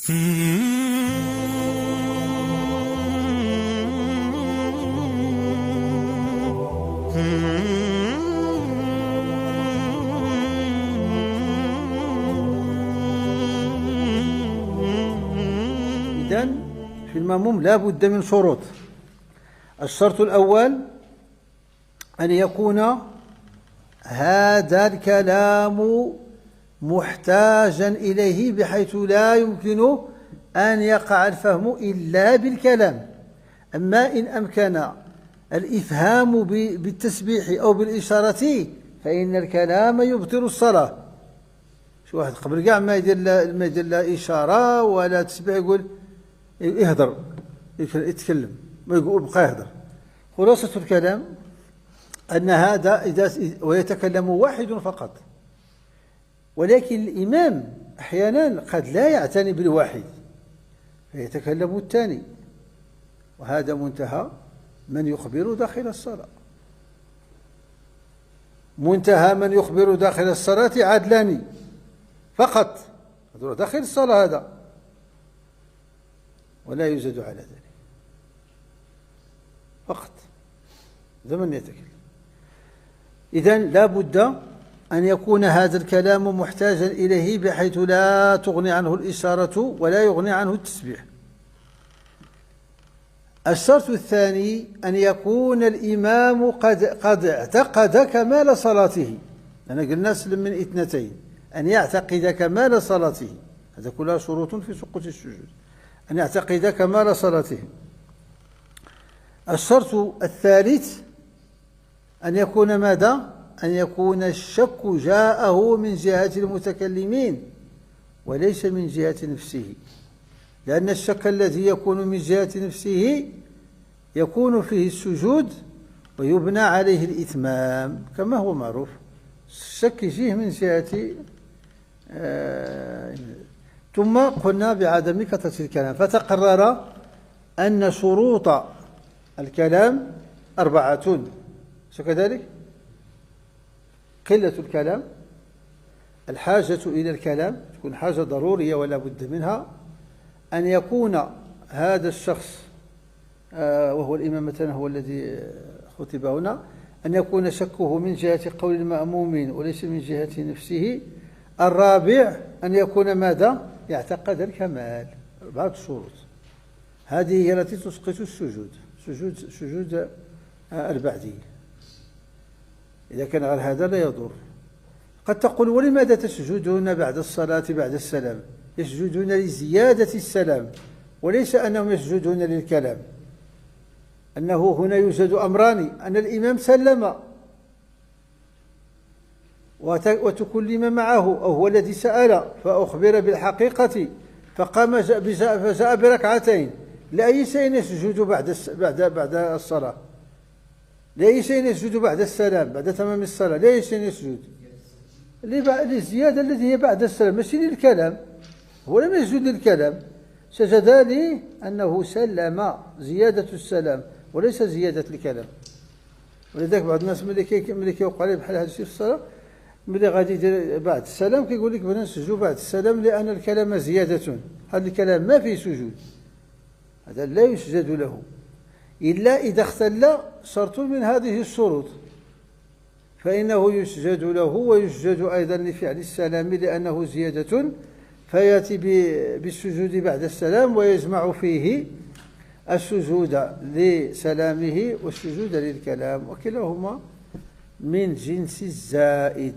إذن في المأموم لا بد من شروط. الشرط الأول أن يكون هذا الكلام محتاجا إليه بحيث لا يمكن أن يقع الفهم إلا بالكلام. أما إن أمكن الإفهام بالتسبيح أو بالإشارة فإن الكلام يبطل الصلاة. شو واحد قبل كاع ما يدير لا إشارة ولا تسبيح يقول يهدر يتكلم ما يقول بقى يهدر. خلاصة الكلام أن هذا ويتكلم واحد فقط، ولكن الإمام أحيانا قد لا يعتني بالواحد فيتكلم الثاني، وهذا منتهى من يخبر داخل الصلاة. منتهى من يخبر داخل الصلاة عدلان فقط، هذا داخل الصلاة هذا، ولا يزاد على ذلك فقط زمن يتكلم. إذن لا بد أن يكون هذا الكلام محتاجا إليه بحيث لا تغني عنه الإشارة ولا يغني عنه التسبيح. الشرط الثاني أن يكون الإمام قد اعتقد كمال صلاته. أنا قلنا سلم من اثنتين، أن يعتقد كمال صلاته، هذا كلها شروط في سقوط السجود، أن يعتقد كمال صلاته. الشرط الثالث أن يكون ماذا؟ أن يكون الشك جاءه من جهة المتكلمين وليس من جهة نفسه، لأن الشك الذي يكون من جهة نفسه يكون فيه السجود ويبنى عليه الإتمام كما هو معروف. الشك يجيه من جهة ثم قلنا بعدم كثرة الكلام، فتقرر أن شروط الكلام 4، كذلك قلة الكلام، الحاجة إلى الكلام تكون حاجة ضرورية ولا بد منها، أن يكون هذا الشخص وهو الإمام مثلا هو الذي خطب هنا، أن يكون شكه من جهة قول المأمومين وليس من جهة نفسه. الرابع أن يكون ماذا؟ يعتقد الكمال. 4 شروط هذه هي التي تسقط سجود البعدي. إذا كان غير هذا لا يضر. قد تقول ولماذا تسجدون بعد الصلاة بعد السلام؟ يسجدون لزيادة السلام وليس أنهم يسجدون للكلام. أنه هنا يوجد أمران، أن الإمام سلم وتكلم معه أو هو الذي سأل فأخبر بالحقيقة فقام فجاء بركعتين، لأي شيء يسجد بعد الصلاة؟ لأي شيء يسجد بعد السلام بعد تمام الصلاة؟ لأي شيء يسجد؟ للزيادة التي هي بعد السلام، ماشي للكلام. هو لم يسجد للكلام، سجد لأنه سلم زيادة السلام وليس زيادة الكلام. ولذلك بعض الناس ملي كيوقع عليه بحال هذا الشيء في الصلاة، ملي غادي يدير بعد السلام كيقول لك بغينا نسجدوا بعد السلام لأن الكلام زيادة. هذا الكلام ما فيه سجود، هذا لا يسجد له إلا إذا اختل شرط من هذه الشروط، فإنه يسجد له ويسجد أيضا لفعل السلام لأنه زيادة، فيأتي بالسجود بعد السلام ويجمع فيه السجود لسلامه والسجود للكلام، وكلاهما من جنس الزائد.